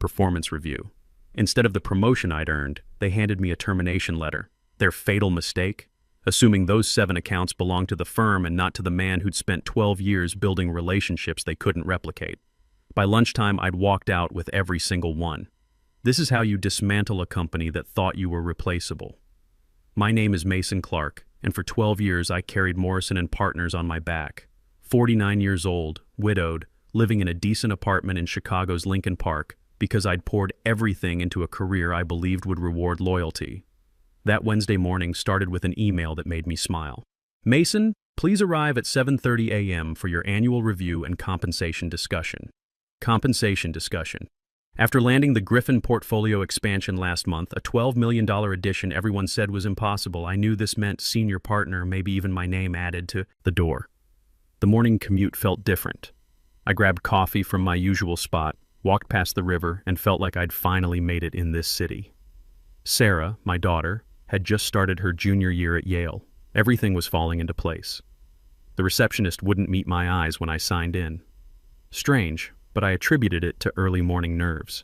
performance review. Instead of the promotion I'd earned, they handed me a termination letter. Their fatal mistake? Assuming those 7 accounts belonged to the firm and not to the man who'd spent 12 years building relationships they couldn't replicate. By lunchtime, I'd walked out with every single one. This is how you dismantle a company that thought you were replaceable. My name is Mason Clark, and for 12 years I carried Morrison and Partners on my back. 49 years old, widowed, living in a decent apartment in Chicago's Lincoln Park because I'd poured everything into a career I believed would reward loyalty. That Wednesday morning started with an email that made me smile. Mason, please arrive at 7:30 a.m. for your annual review and compensation discussion. Compensation discussion. After landing the Griffin portfolio expansion last month, a $12 million addition everyone said was impossible, I knew this meant senior partner, maybe even my name added to the door. The morning commute felt different. I grabbed coffee from my usual spot, walked past the river, and felt like I'd finally made it in this city. Sarah, my daughter, had just started her junior year at Yale. Everything was falling into place. The receptionist wouldn't meet my eyes when I signed in. Strange, but I attributed it to early morning nerves.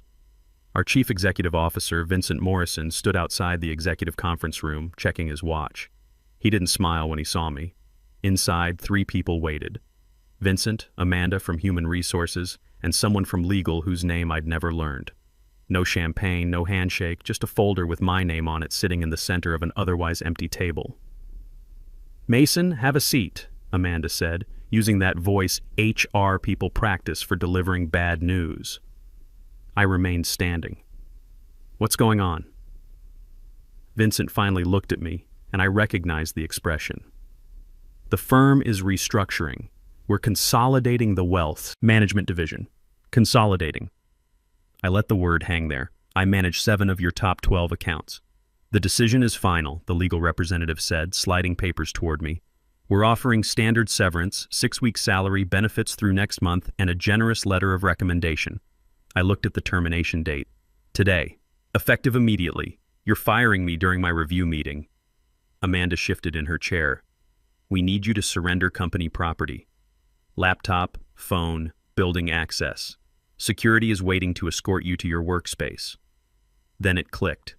Our chief executive officer, Vincent Morrison, stood outside the executive conference room, checking his watch. He didn't smile when he saw me. Inside, 3 people waited. Vincent, Amanda from Human Resources, and someone from Legal whose name I'd never learned. No champagne, no handshake, just a folder with my name on it sitting in the center of an otherwise empty table. Mason, have a seat, Amanda said, using that voice HR people practice for delivering bad news. I remained standing. What's going on? Vincent finally looked at me, and I recognized the expression. The firm is restructuring. We're consolidating the wealth management division. Consolidating. I let the word hang there. I manage 7 of your top 12 accounts. The decision is final, the legal representative said, sliding papers toward me. We're offering standard severance, 6 weeks salary, benefits through next month, and a generous letter of recommendation. I looked at the termination date. Today. Effective immediately. You're firing me during my review meeting. Amanda shifted in her chair. We need you to surrender company property. Laptop, phone, building access. Security is waiting to escort you to your workspace. Then it clicked.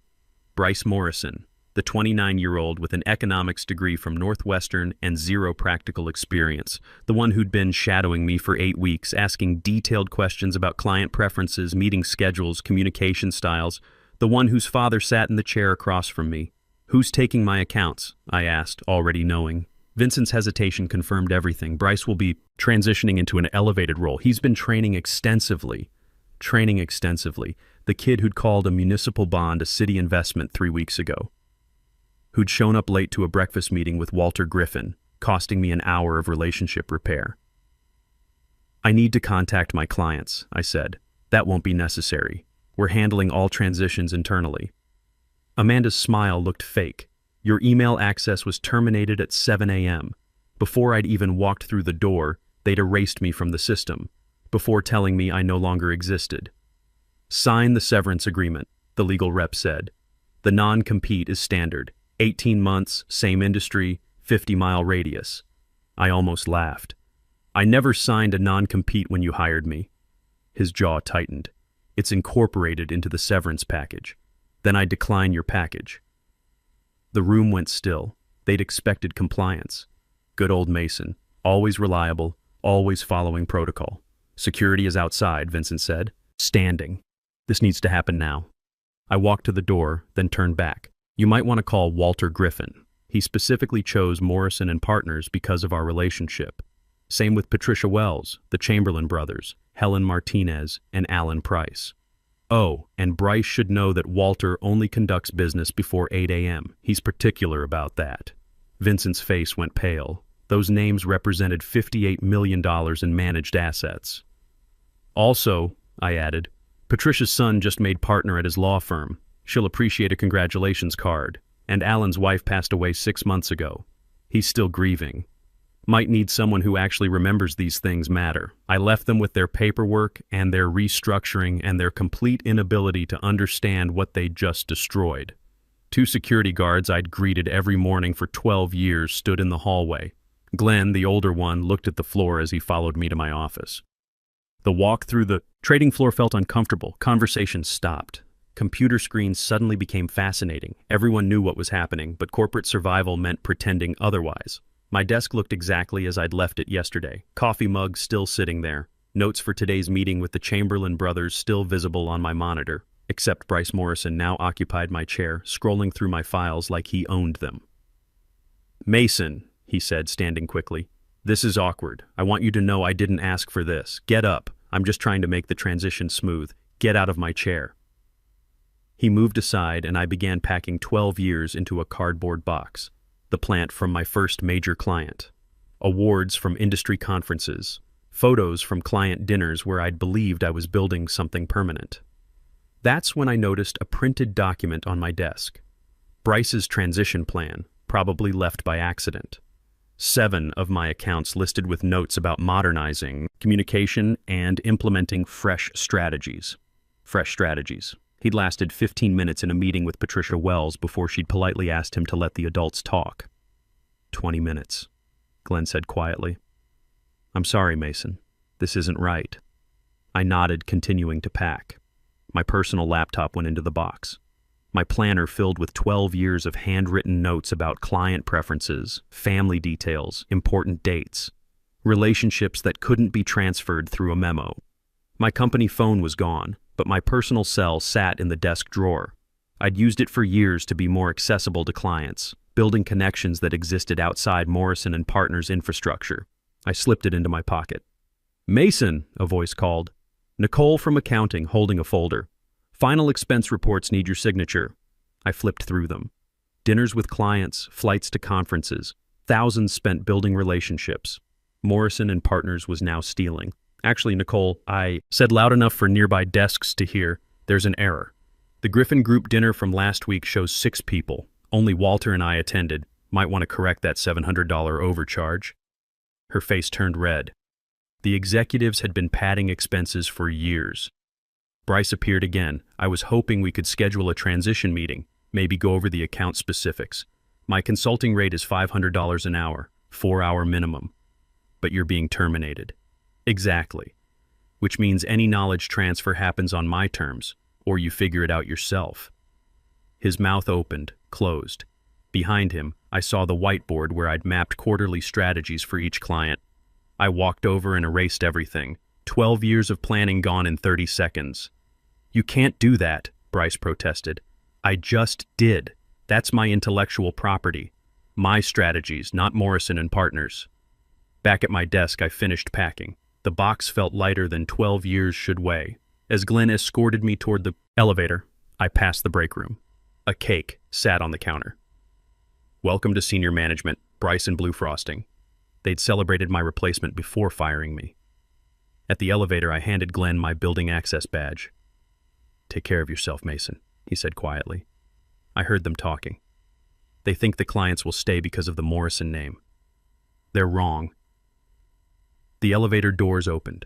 Bryce Morrison, the 29-year-old with an economics degree from Northwestern and 0 practical experience, the one who'd been shadowing me for 8 weeks, asking detailed questions about client preferences, meeting schedules, communication styles, the one whose father sat in the chair across from me. Who's taking my accounts? I asked, already knowing. Vincent's hesitation confirmed everything. Bryce will be transitioning into an elevated role. He's been training extensively. The kid who'd called a municipal bond a city investment 3 weeks ago. Who'd shown up late to a breakfast meeting with Walter Griffin, costing me an hour of relationship repair. I need to contact my clients, I said. That won't be necessary. We're handling all transitions internally. Amanda's smile looked fake. Your email access was terminated at 7 a.m. Before I'd even walked through the door, they'd erased me from the system, before telling me I no longer existed. Sign the severance agreement, the legal rep said. The non-compete is standard. 18 months, same industry, 50-mile radius. I almost laughed. I never signed a non-compete when you hired me. His jaw tightened. It's incorporated into the severance package. Then I decline your package. The room went still. They'd expected compliance. Good old Mason. Always reliable, always following protocol. Security is outside, Vincent said. Standing. This needs to happen now. I walked to the door, then turned back. You might want to call Walter Griffin. He specifically chose Morrison and Partners because of our relationship. Same with Patricia Wells, the Chamberlain brothers, Helen Martinez, and Alan Price. Oh, and Bryce should know that Walter only conducts business before 8 a.m. He's particular about that. Vincent's face went pale. Those names represented $58 million in managed assets. Also, I added, Patricia's son just made partner at his law firm. She'll appreciate a congratulations card. And Alan's wife passed away 6 months ago. He's still grieving. Might need someone who actually remembers these things matter. I left them with their paperwork and their restructuring and their complete inability to understand what they'd just destroyed. 2 security guards I'd greeted every morning for 12 years stood in the hallway. Glenn, the older one, looked at the floor as he followed me to my office. The walk through the trading floor felt uncomfortable. Conversations stopped. Computer screens suddenly became fascinating. Everyone knew what was happening, but corporate survival meant pretending otherwise. My desk looked exactly as I'd left it yesterday. Coffee mug still sitting there. Notes for today's meeting with the Chamberlain brothers still visible on my monitor. Except Bryce Morrison now occupied my chair, scrolling through my files like he owned them. "Mason," he said, standing quickly. "This is awkward. I want you to know I didn't ask for this. Get up. I'm just trying to make the transition smooth. Get out of my chair." He moved aside, and I began packing 12 years into a cardboard box. The plant from my first major client. Awards from industry conferences. Photos from client dinners where I'd believed I was building something permanent. That's when I noticed a printed document on my desk. Bryce's transition plan, probably left by accident. 7 of my accounts listed with notes about modernizing communication and implementing fresh strategies. He'd lasted 15 minutes in a meeting with Patricia Wells before she'd politely asked him to let the adults talk. 20 minutes, Glenn said quietly. "I'm sorry, Mason. This isn't right." I nodded, continuing to pack. My personal laptop went into the box. My planner filled with 12 years of handwritten notes about client preferences, family details, important dates, relationships that couldn't be transferred through a memo. My company phone was gone, but my personal cell sat in the desk drawer. I'd used it for years to be more accessible to clients, building connections that existed outside Morrison and Partners infrastructure. I slipped it into my pocket. "Mason," a voice called. "Nicole from accounting, holding a folder. Final expense reports need your signature." I flipped through them. Dinners with clients, flights to conferences, thousands spent building relationships. Morrison and Partners was now stealing. "Actually, Nicole," I said loud enough for nearby desks to hear, "there's an error. The Griffin Group dinner from last week shows 6 people. Only Walter and I attended. Might want to correct that $700 overcharge." Her face turned red. The executives had been padding expenses for years. Bryce appeared again. "I was hoping we could schedule a transition meeting, maybe go over the account specifics. My consulting rate is $500 an hour, 4-hour minimum. But you're being terminated." "Exactly. Which means any knowledge transfer happens on my terms, or you figure it out yourself." His mouth opened, closed. Behind him, I saw the whiteboard where I'd mapped quarterly strategies for each client. I walked over and erased everything. 12 years of planning gone in 30 seconds. "You can't do that," Bryce protested. "I just did. That's my intellectual property. My strategies, not Morrison and Partners." Back at my desk, I finished packing. The box felt lighter than 12 years should weigh. As Glenn escorted me toward the elevator, I passed the break room. A cake sat on the counter. "Welcome to senior management, Bryce and Blue Frosting." They'd celebrated my replacement before firing me. At the elevator, I handed Glenn my building access badge. "Take care of yourself, Mason," he said quietly. I heard them talking. "They think the clients will stay because of the Morrison name. They're wrong." The elevator doors opened.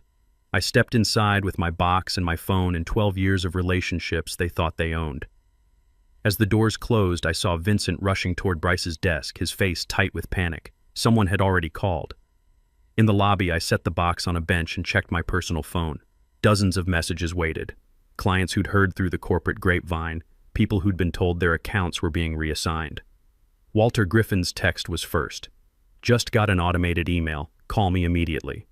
I stepped inside with my box and my phone and 12 years of relationships they thought they owned. As the doors closed, I saw Vincent rushing toward Bryce's desk, his face tight with panic. Someone had already called. In the lobby, I set the box on a bench and checked my personal phone. Dozens of messages waited. Clients who'd heard through the corporate grapevine, people who'd been told their accounts were being reassigned. Walter Griffin's text was first. "Just got an automated email. Call me immediately."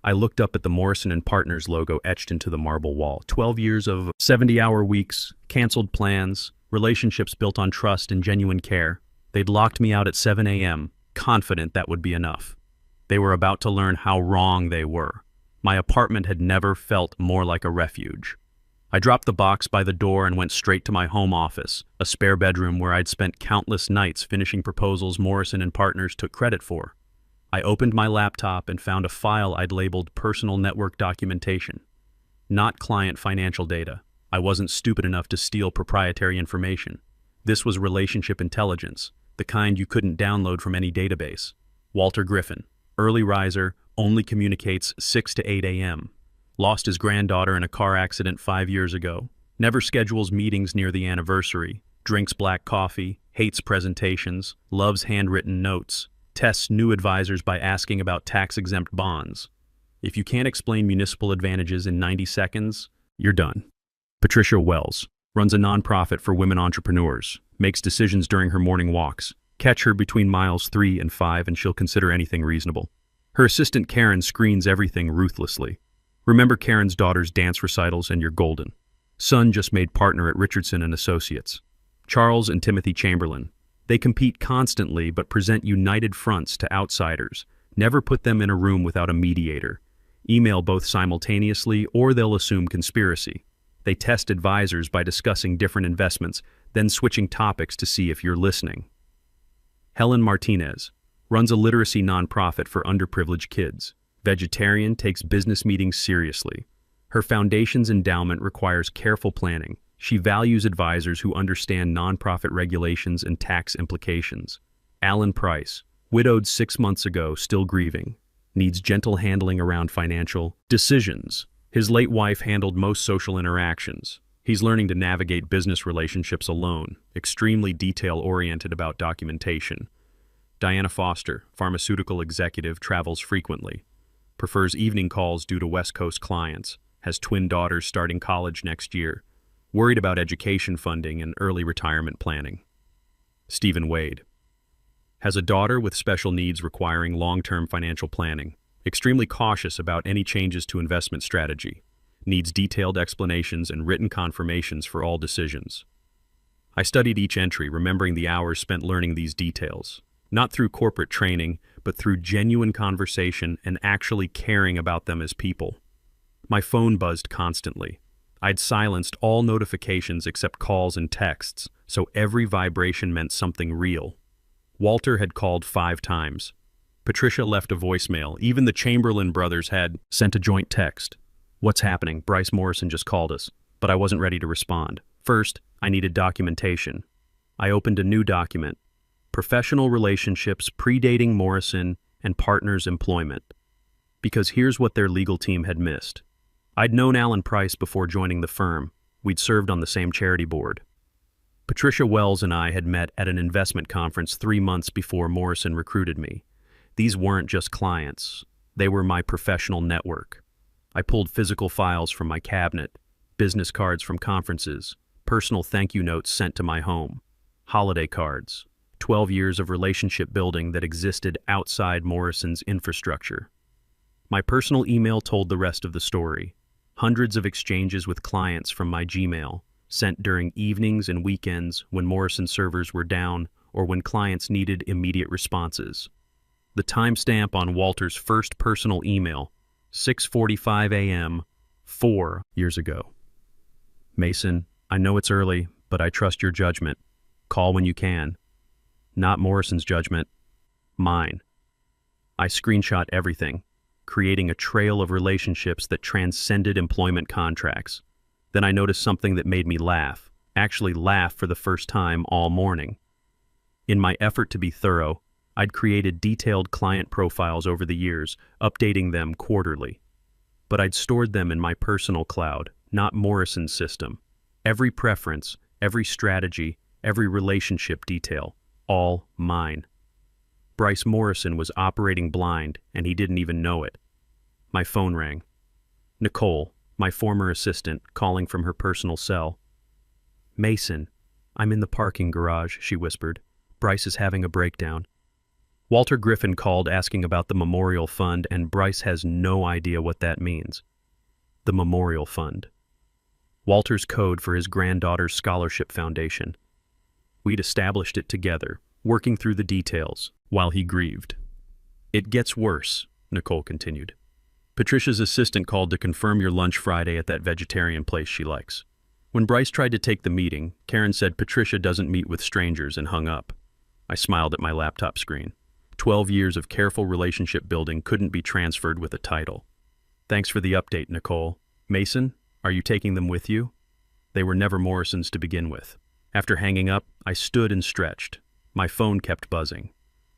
I looked up at the Morrison and Partners logo etched into the marble wall. 12 years of 70-hour weeks, canceled plans, relationships built on trust and genuine care. They'd locked me out at 7 a.m., confident that would be enough. They were about to learn how wrong they were. My apartment had never felt more like a refuge. I dropped the box by the door and went straight to my home office, a spare bedroom where I'd spent countless nights finishing proposals Morrison and Partners took credit for. I opened my laptop and found a file I'd labeled personal network documentation. Not client financial data. I wasn't stupid enough to steal proprietary information. This was relationship intelligence, the kind you couldn't download from any database. Walter Griffin, early riser, only communicates 6 to 8 a.m. Lost his granddaughter in a car accident 5 years ago. Never schedules meetings near the anniversary. Drinks black coffee. Hates presentations. Loves handwritten notes. Tests new advisors by asking about tax-exempt bonds. If you can't explain municipal advantages in 90 seconds, you're done. Patricia Wells runs a nonprofit for women entrepreneurs, makes decisions during her morning walks. Catch her between miles 3 and 5 and she'll consider anything reasonable. Her assistant Karen screens everything ruthlessly. Remember Karen's daughter's dance recitals and you're golden. Son just made partner at Richardson and Associates. Charles and Timothy Chamberlain. They compete constantly but present united fronts to outsiders. Never put them in a room without a mediator. Email both simultaneously or they'll assume conspiracy. They test advisors by discussing different investments, then switching topics to see if you're listening. Helen Martinez runs a literacy nonprofit for underprivileged kids. Vegetarian, takes business meetings seriously. Her foundation's endowment requires careful planning. She values advisors who understand nonprofit regulations and tax implications. Alan Price, widowed 6 months ago, still grieving. Needs gentle handling around financial decisions. His late wife handled most social interactions. He's learning to navigate business relationships alone, extremely detail-oriented about documentation. Diana Foster, pharmaceutical executive, travels frequently. Prefers evening calls due to West Coast clients. Has twin daughters starting college next year. Worried about education funding and early retirement planning. Stephen Wade has a daughter with special needs requiring long-term financial planning. Extremely cautious about any changes to investment strategy. Needs detailed explanations and written confirmations for all decisions. I studied each entry, remembering the hours spent learning these details. Not through corporate training, but through genuine conversation and actually caring about them as people. My phone buzzed constantly. I'd silenced all notifications except calls and texts, so every vibration meant something real. Walter had called 5 times. Patricia left a voicemail. Even the Chamberlain brothers had sent a joint text. What's happening? Bryce Morrison just called us, but I wasn't ready to respond. First, I needed documentation. I opened a new document. Professional relationships predating Morrison and partners' employment. Because here's what their legal team had missed. I'd known Alan Price before joining the firm. We'd served on the same charity board. Patricia Wells and I had met at an investment conference 3 months before Morrison recruited me. These weren't just clients. They were my professional network. I pulled physical files from my cabinet, business cards from conferences, personal thank you notes sent to my home, holiday cards, 12 years of relationship building that existed outside Morrison's infrastructure. My personal email told the rest of the story. Hundreds of exchanges with clients from my Gmail, sent during evenings and weekends when Morrison servers were down or when clients needed immediate responses. The timestamp on Walter's first personal email, 6:45 a.m., 4 years ago. Mason, I know it's early, but I trust your judgment. Call when you can. Not Morrison's judgment, mine. I screenshot everything, creating a trail of relationships that transcended employment contracts. Then I noticed something that made me laugh, actually laugh for the first time all morning. In my effort to be thorough, I'd created detailed client profiles over the years, updating them quarterly. But I'd stored them in my personal cloud, not Morrison's system. Every preference, every strategy, every relationship detail, all mine. Bryce Morrison was operating blind, and he didn't even know it. My phone rang. Nicole, my former assistant, calling from her personal cell. Mason, I'm in the parking garage, she whispered. Bryce is having a breakdown. Walter Griffin called asking about the Memorial Fund, and Bryce has no idea what that means. The Memorial Fund. Walter's code for his granddaughter's scholarship foundation. We'd established it together, working through the details, while he grieved. It gets worse, Nicole continued. Patricia's assistant called to confirm your lunch Friday at that vegetarian place she likes. When Bryce tried to take the meeting, Karen said Patricia doesn't meet with strangers and hung up. I smiled at my laptop screen. 12 years of careful relationship building couldn't be transferred with a title. Thanks for the update, Nicole. Mason, are you taking them with you? They were never Morrison's to begin with. After hanging up, I stood and stretched. My phone kept buzzing.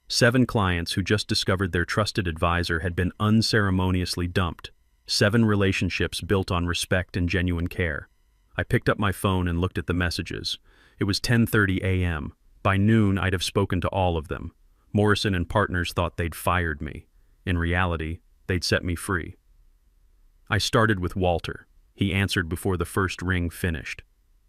7 clients who just discovered their trusted advisor had been unceremoniously dumped. 7 relationships built on respect and genuine care. I picked up my phone and looked at the messages. It was 10:30 a.m. By noon, I'd have spoken to all of them. Morrison and partners thought they'd fired me. In reality, they'd set me free. I started with Walter. He answered before the first ring finished.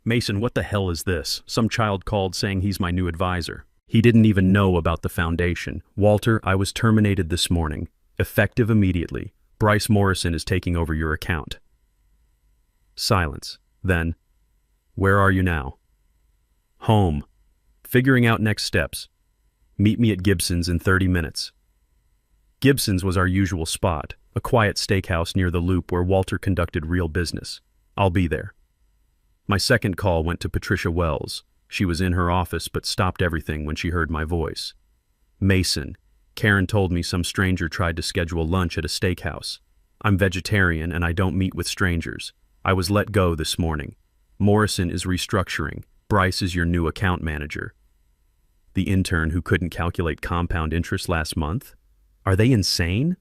Mason, what the hell is this? Some child called saying he's my new advisor. He didn't even know about the foundation. Walter, I was terminated this morning. Effective immediately. Bryce Morrison is taking over your account. Silence. Then, where are you now? Home. Figuring out next steps. Meet me at Gibson's in 30 minutes. Gibson's was our usual spot, a quiet steakhouse near the Loop where Walter conducted real business. I'll be there. My second call went to Patricia Wells. She was in her office but stopped everything when she heard my voice. Mason. Karen told me some stranger tried to schedule lunch at a steakhouse. I'm vegetarian and I don't meet with strangers. I was let go this morning. Morrison is restructuring. Bryce is your new account manager. The intern who couldn't calculate compound interest last month? Are they insane?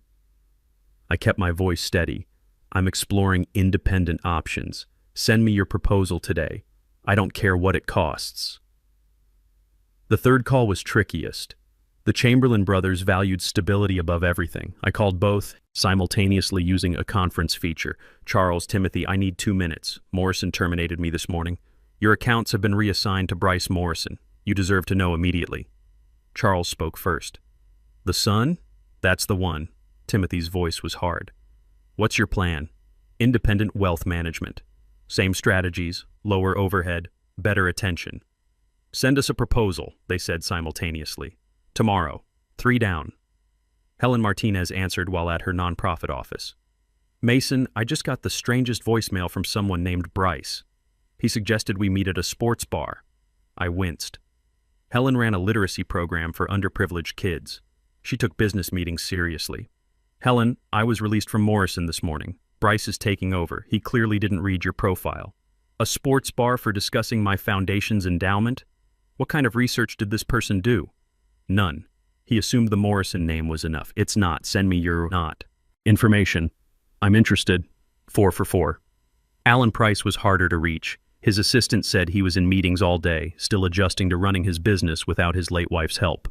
I kept my voice steady. I'm exploring independent options. Send me your proposal today. I don't care what it costs. The third call was trickiest. The Chamberlain brothers valued stability above everything. I called both, simultaneously using a conference feature. Charles, Timothy, I need 2 minutes. Morrison terminated me this morning. Your accounts have been reassigned to Bryce Morrison. You deserve to know immediately. Charles spoke first. The son? That's the one. Timothy's voice was hard. What's your plan? Independent wealth management. Same strategies, lower overhead, better attention. Send us a proposal, they said simultaneously. Tomorrow. 3 down. Helen Martinez answered while at her nonprofit office. Mason, I just got the strangest voicemail from someone named Bryce. He suggested we meet at a sports bar. I winced. Helen ran a literacy program for underprivileged kids. She took business meetings seriously. Helen, I was released from Morrison this morning. Bryce is taking over. He clearly didn't read your profile. A sports bar for discussing my foundation's endowment? What kind of research did this person do? None. He assumed the Morrison name was enough. It's not. Send me your not. Information. I'm interested. 4 for 4. Alan Price was harder to reach. His assistant said he was in meetings all day, still adjusting to running his business without his late wife's help.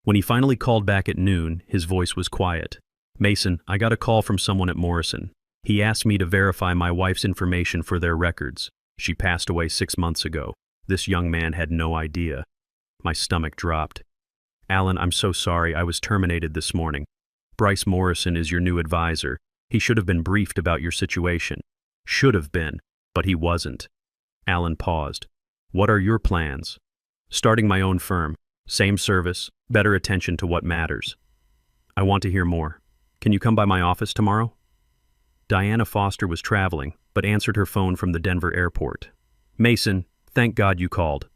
When he finally called back at noon, his voice was quiet. Mason, I got a call from someone at Morrison. He asked me to verify my wife's information for their records. She passed away 6 months ago. This young man had no idea. My stomach dropped. Alan, I'm so sorry. I was terminated this morning. Bryce Morrison is your new advisor. He should have been briefed about your situation. Should have been, but he wasn't. Alan paused. What are your plans? Starting my own firm. Same service, better attention to what matters. I want to hear more. Can you come by my office tomorrow? Diana Foster was traveling, but answered her phone from the Denver airport. Mason, thank God you called.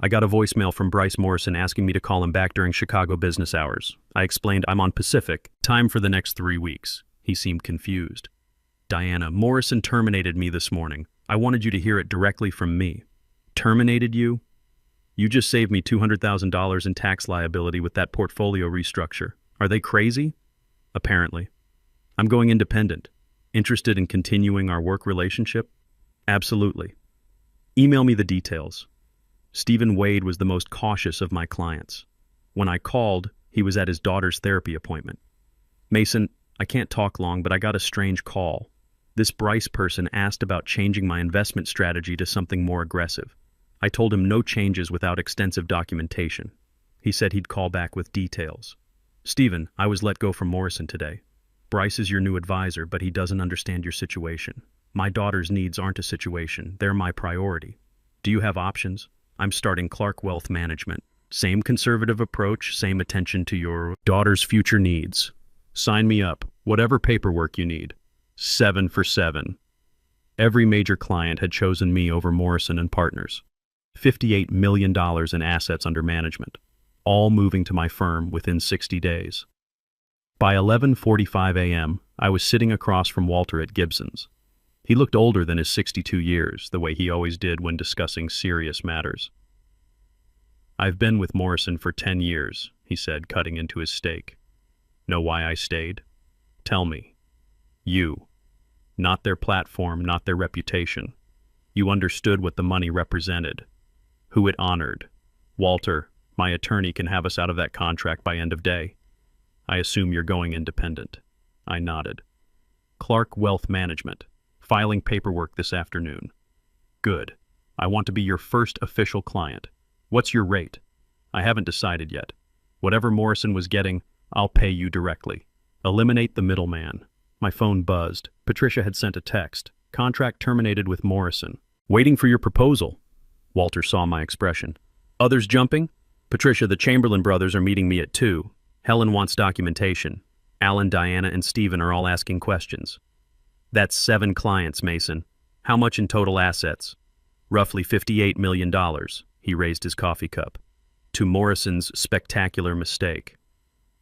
I got a voicemail from Bryce Morrison asking me to call him back during Chicago business hours. I explained I'm on Pacific, time for the next 3 weeks. He seemed confused. Diana, Morrison terminated me this morning. I wanted you to hear it directly from me. Terminated you? You just saved me $200,000 in tax liability with that portfolio restructure. Are they crazy? Apparently. I'm going independent. Interested in continuing our work relationship? Absolutely. Email me the details. Stephen Wade was the most cautious of my clients. When I called, he was at his daughter's therapy appointment. Mason, I can't talk long, but I got a strange call. This Bryce person asked about changing my investment strategy to something more aggressive. I told him no changes without extensive documentation. He said he'd call back with details. Stephen, I was let go from Morrison today. Bryce is your new advisor, but he doesn't understand your situation. My daughter's needs aren't a situation. They're my priority. Do you have options? I'm starting Clark Wealth Management. Same conservative approach, same attention to your daughter's future needs. Sign me up. Whatever paperwork you need. 7 for 7. Every major client had chosen me over Morrison and Partners. $58 million in assets under management, all moving to my firm within 60 days. By 11:45 a.m., I was sitting across from Walter at Gibson's. He looked older than his 62 years, the way he always did when discussing serious matters. I've been with Morrison for 10 years, he said, cutting into his steak. Know why I stayed? Tell me. You. Not their platform, not their reputation. You understood what the money represented, who it honored. Walter, my attorney can have us out of that contract by end of day. I assume you're going independent. I nodded. Clark Wealth Management. Filing paperwork this afternoon. Good. I want to be your first official client. What's your rate? I haven't decided yet. Whatever Morrison was getting, I'll pay you directly. Eliminate the middleman. My phone buzzed. Patricia had sent a text. Contract terminated with Morrison. Waiting for your proposal. Walter saw my expression. Others jumping? Patricia, the Chamberlain brothers are meeting me at 2. Helen wants documentation. Alan, Diana, and Stephen are all asking questions. That's 7 clients, Mason. How much in total assets? Roughly $58 million. He raised his coffee cup. To Morrison's spectacular mistake.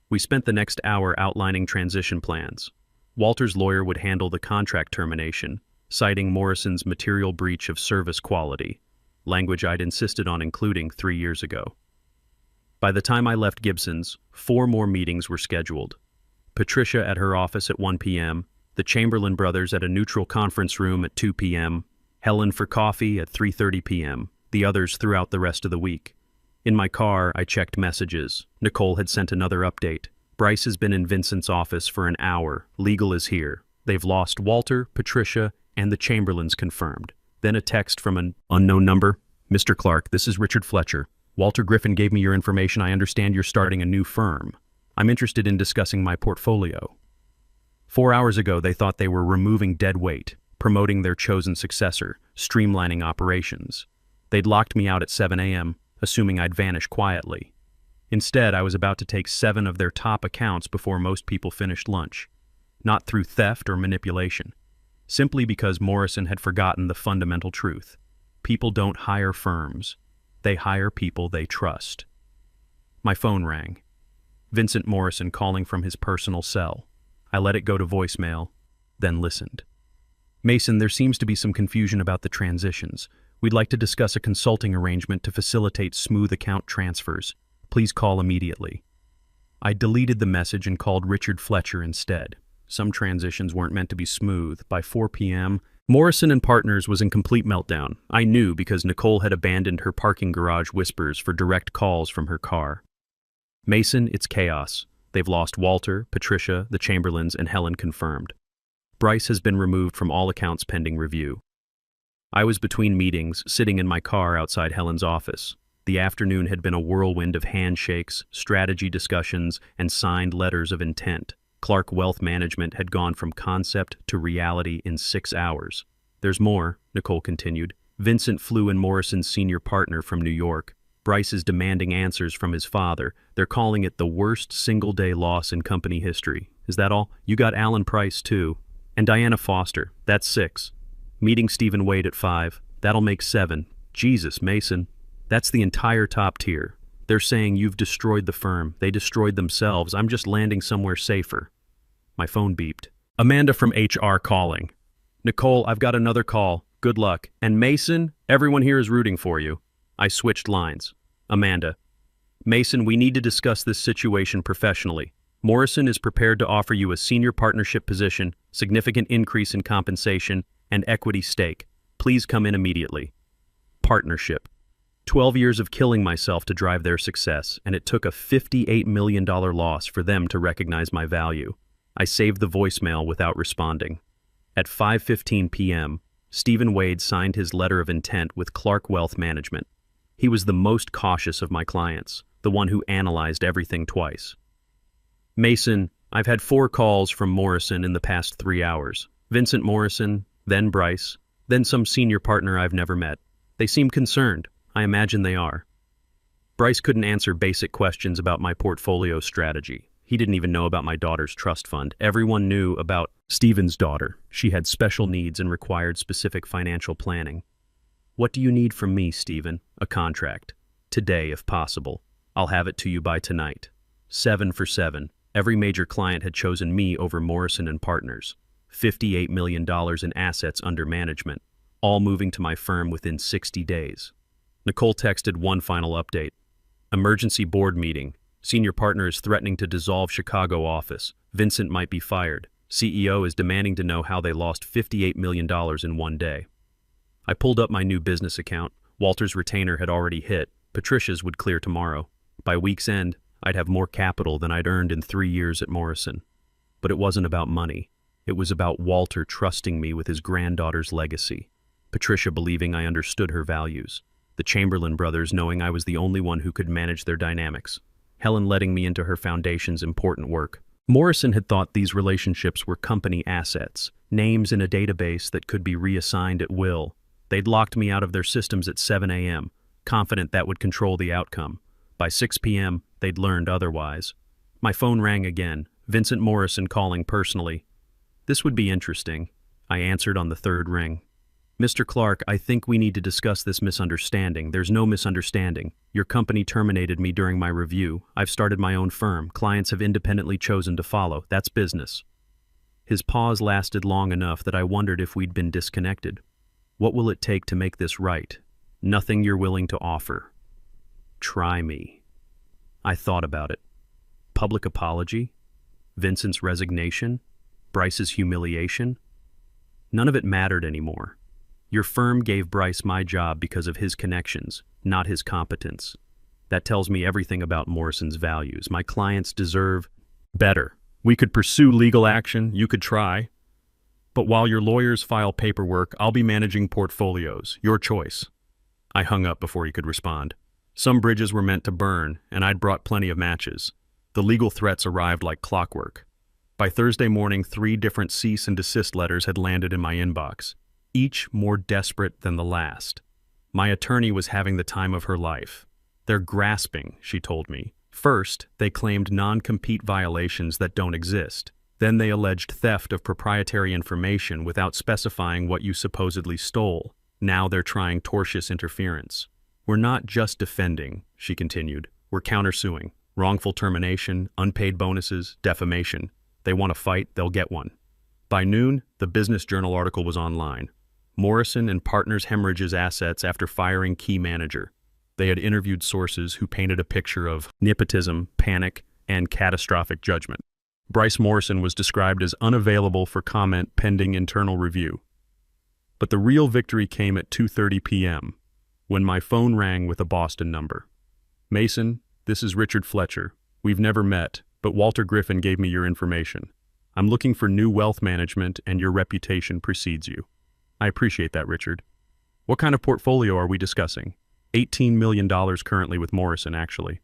We spent the next hour outlining transition plans. Walter's lawyer would handle the contract termination, citing Morrison's material breach of service quality, language I'd insisted on including 3 years ago. By the time I left Gibson's, 4 more meetings were scheduled. Patricia at her office at 1 p.m., the Chamberlain brothers at a neutral conference room at 2 p.m., Helen for coffee at 3:30 p.m., the others throughout the rest of the week. In my car, I checked messages. Nicole had sent another update. Bryce has been in Vincent's office for an hour. Legal is here. They've lost Walter, Patricia, and the Chamberlains confirmed. Then a text from an unknown number. Mr. Clark, this is Richard Fletcher. Walter Griffin gave me your information. I understand you're starting a new firm. I'm interested in discussing my portfolio. 4 hours ago, they thought they were removing dead weight, promoting their chosen successor, streamlining operations. They'd locked me out at 7 a.m., assuming I'd vanish quietly. Instead, I was about to take 7 of their top accounts before most people finished lunch. Not through theft or manipulation. Simply because Morrison had forgotten the fundamental truth. People don't hire firms. They hire people they trust. My phone rang. Vincent Morrison calling from his personal cell. I let it go to voicemail, then listened. Mason, there seems to be some confusion about the transitions. We'd like to discuss a consulting arrangement to facilitate smooth account transfers. Please call immediately. I deleted the message and called Richard Fletcher instead. Some transitions weren't meant to be smooth. By 4 p.m., Morrison and Partners was in complete meltdown. I knew because Nicole had abandoned her parking garage whispers for direct calls from her car. Mason, it's chaos. They've lost Walter, Patricia, the Chamberlains, and Helen confirmed. Bryce has been removed from all accounts pending review. I was between meetings, sitting in my car outside Helen's office. The afternoon had been a whirlwind of handshakes, strategy discussions, and signed letters of intent. Clark Wealth Management had gone from concept to reality in 6 hours. There's more, Nicole continued. Vincent flew in Morrison's senior partner from New York. Bryce is demanding answers from his father. They're calling it the worst single-day loss in company history. Is that all? You got Alan Price, too. And Diana Foster. That's 6. Meeting Stephen Wade at 5. That'll make 7. Jesus, Mason. That's the entire top tier. They're saying you've destroyed the firm. They destroyed themselves. I'm just landing somewhere safer. My phone beeped. Amanda from HR calling. Nicole, I've got another call. Good luck. And Mason, everyone here is rooting for you. I switched lines. Amanda. Mason, we need to discuss this situation professionally. Morrison is prepared to offer you a senior partnership position, significant increase in compensation, and equity stake. Please come in immediately. Partnership. 12 years of killing myself to drive their success, and it took a $58 million loss for them to recognize my value. I saved the voicemail without responding. At 5:15 p.m., Stephen Wade signed his letter of intent with Clark Wealth Management. He was the most cautious of my clients, the one who analyzed everything twice. Mason, I've had 4 calls from Morrison in the past 3 hours. Vincent Morrison, then Bryce, then some senior partner I've never met. They seem concerned. I imagine they are. Bryce couldn't answer basic questions about my portfolio strategy. He didn't even know about my daughter's trust fund. Everyone knew about Stephen's daughter. She had special needs and required specific financial planning. What do you need from me, Stephen? A contract. Today, if possible. I'll have it to you by tonight. 7 for 7. Every major client had chosen me over Morrison and Partners. $58 million in assets under management, all moving to my firm within 60 days. Nicole texted one final update. Emergency board meeting. Senior partner is threatening to dissolve Chicago office. Vincent might be fired. CEO is demanding to know how they lost $58 million in one day. I pulled up my new business account. Walter's retainer had already hit. Patricia's would clear tomorrow. By week's end, I'd have more capital than I'd earned in 3 years at Morrison. But it wasn't about money. It was about Walter trusting me with his granddaughter's legacy, Patricia believing I understood her values, the Chamberlain brothers knowing I was the only one who could manage their dynamics, Helen letting me into her foundation's important work. Morrison had thought these relationships were company assets, names in a database that could be reassigned at will. They'd locked me out of their systems at 7 a.m., confident that would control the outcome. By 6 p.m., they'd learned otherwise. My phone rang again, Vincent Morrison calling personally. This would be interesting. I answered on the third ring. Mr. Clark, I think we need to discuss this misunderstanding. There's no misunderstanding. Your company terminated me during my review. I've started my own firm. Clients have independently chosen to follow. That's business. His pause lasted long enough that I wondered if we'd been disconnected. What will it take to make this right? Nothing you're willing to offer. Try me. I thought about it. Public apology? Vincent's resignation? Bryce's humiliation? None of it mattered anymore. Your firm gave Bryce my job because of his connections, not his competence. That tells me everything about Morrison's values. My clients deserve better. We could pursue legal action, you could try. But while your lawyers file paperwork, I'll be managing portfolios. Your choice. I hung up before he could respond. Some bridges were meant to burn, and I'd brought plenty of matches. The legal threats arrived like clockwork. By Thursday morning, 3 different cease and desist letters had landed in my inbox, each more desperate than the last. My attorney was having the time of her life. They're grasping, she told me. First, they claimed non-compete violations that don't exist. Then they alleged theft of proprietary information without specifying what you supposedly stole. Now they're trying tortious interference. We're not just defending, she continued. We're countersuing. Wrongful termination, unpaid bonuses, defamation. They want to fight, they'll get one. By noon, the Business Journal article was online. Morrison and partners hemorrhages assets after firing key manager. They had interviewed sources who painted a picture of nepotism, panic, and catastrophic judgment. Bryce Morrison was described as unavailable for comment pending internal review. But the real victory came at 2:30 p.m., when my phone rang with a Boston number. Mason, this is Richard Fletcher. We've never met, but Walter Griffin gave me your information. I'm looking for new wealth management, and your reputation precedes you. I appreciate that, Richard. What kind of portfolio are we discussing? $18 million currently with Morrison, actually.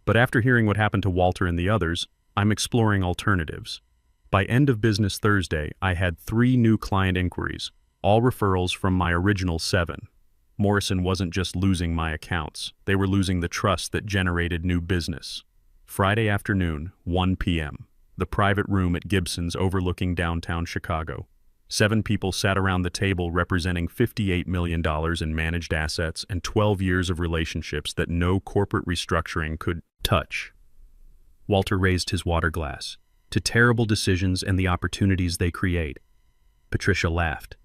But after hearing what happened to Walter and the others, I'm exploring alternatives. By end of business Thursday, I had 3 new client inquiries, all referrals from my original 7. Morrison wasn't just losing my accounts, they were losing the trust that generated new business. Friday afternoon, 1 p.m., the private room at Gibson's overlooking downtown Chicago. 7 people sat around the table representing $58 million in managed assets and 12 years of relationships that no corporate restructuring could touch. Walter raised his water glass. To terrible decisions and the opportunities they create. Patricia laughed.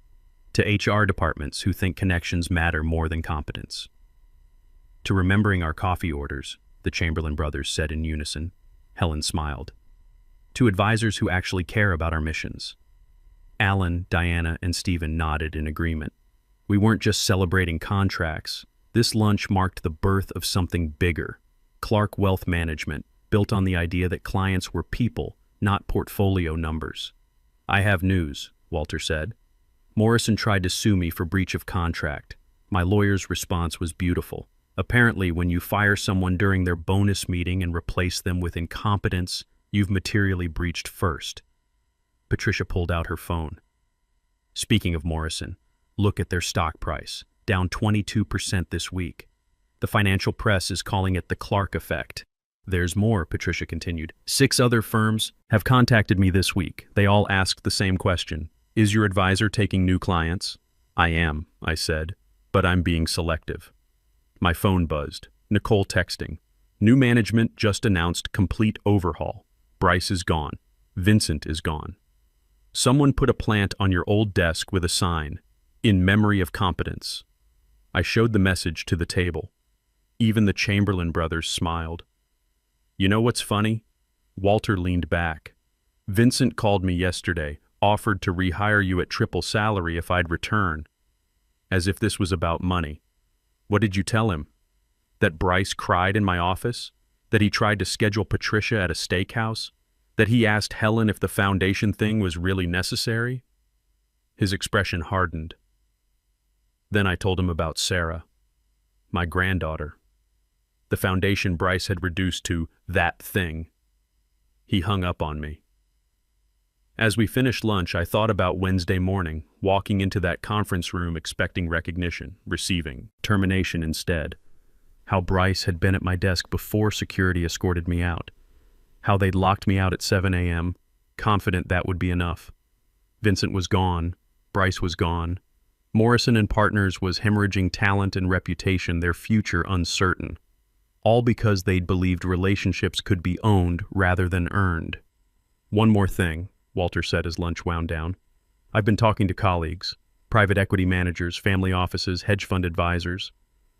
To HR departments who think connections matter more than competence. To remembering our coffee orders, the Chamberlain brothers said in unison. Helen smiled. To advisors who actually care about our missions. Alan, Diana, and Stephen nodded in agreement. We weren't just celebrating contracts. This lunch marked the birth of something bigger. Clark Wealth Management, built on the idea that clients were people, not portfolio numbers. I have news, Walter said. Morrison tried to sue me for breach of contract. My lawyer's response was beautiful. Apparently, when you fire someone during their bonus meeting and replace them with incompetence, you've materially breached first. Patricia pulled out her phone. Speaking of Morrison, look at their stock price, down 22% this week. The financial press is calling it the Clark effect. There's more, Patricia continued. 6 other firms have contacted me this week. They all asked the same question. Is your advisor taking new clients? I am, I said, but I'm being selective. My phone buzzed. Nicole texting. New management just announced complete overhaul. Bryce is gone. Vincent is gone. Someone put a plant on your old desk with a sign, in memory of competence. I showed the message to the table. Even the Chamberlain brothers smiled. You know what's funny? Walter leaned back. Vincent called me yesterday, offered to rehire you at triple salary if I'd return. As if this was about money. What did you tell him? That Bryce cried in my office? That he tried to schedule Patricia at a steakhouse? That he asked Helen if the foundation thing was really necessary? His expression hardened. Then I told him about Sarah, my granddaughter. The foundation Bryce had reduced to that thing. He hung up on me. As we finished lunch, I thought about Wednesday morning, walking into that conference room expecting recognition, receiving termination instead. How Bryce had been at my desk before security escorted me out. How they'd locked me out at 7 a.m., confident that would be enough. Vincent was gone. Bryce was gone. Morrison and Partners was hemorrhaging talent and reputation, their future uncertain. All because they'd believed relationships could be owned rather than earned. One more thing, Walter said as lunch wound down. I've been talking to colleagues, private equity managers, family offices, hedge fund advisors.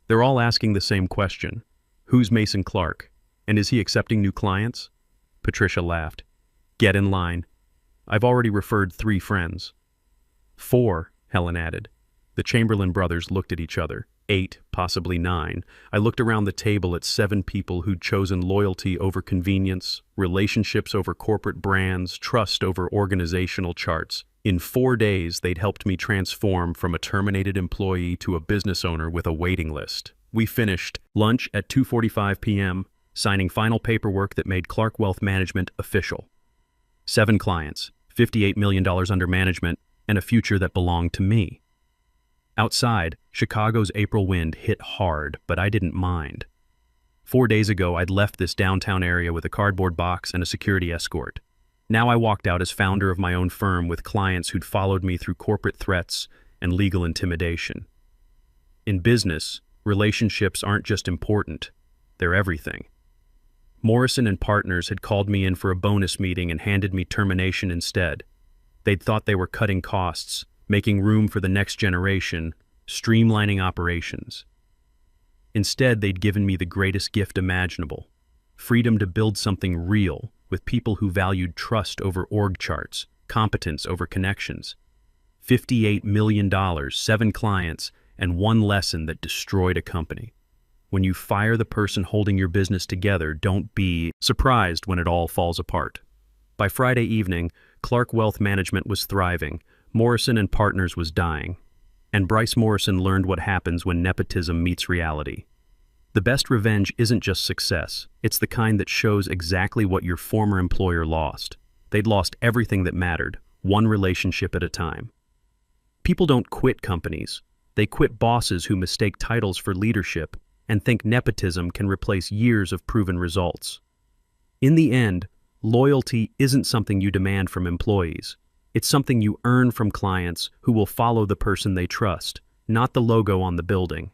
They're all asking the same question. Who's Mason Clark? And is he accepting new clients? Patricia laughed. Get in line. I've already referred 3 friends. 4, Helen added. The Chamberlain brothers looked at each other. 8, possibly 9. I looked around the table at 7 people who'd chosen loyalty over convenience, relationships over corporate brands, trust over organizational charts. In 4 days, they'd helped me transform from a terminated employee to a business owner with a waiting list. We finished lunch at 2:45 p.m., signing final paperwork that made Clark Wealth Management official. 7 clients, $58 million under management, and a future that belonged to me. Outside, Chicago's April wind hit hard, but I didn't mind. 4 days ago, I'd left this downtown area with a cardboard box and a security escort. Now I walked out as founder of my own firm with clients who'd followed me through corporate threats and legal intimidation. In business, relationships aren't just important, they're everything. Morrison and Partners had called me in for a bonus meeting and handed me termination instead. They'd thought they were cutting costs, making room for the next generation, streamlining operations. Instead, they'd given me the greatest gift imaginable, freedom to build something real with people who valued trust over org charts, competence over connections. $58 million, 7 clients, and 1 lesson that destroyed a company. When you fire the person holding your business together, don't be surprised when it all falls apart. By Friday evening, Clark Wealth Management was thriving, Morrison and Partners was dying, and Bryce Morrison learned what happens when nepotism meets reality. The best revenge isn't just success, it's the kind that shows exactly what your former employer lost. They'd lost everything that mattered, one relationship at a time. People don't quit companies. They quit bosses who mistake titles for leadership and think nepotism can replace years of proven results. In the end, loyalty isn't something you demand from employees. It's something you earn from clients who will follow the person they trust, not the logo on the building.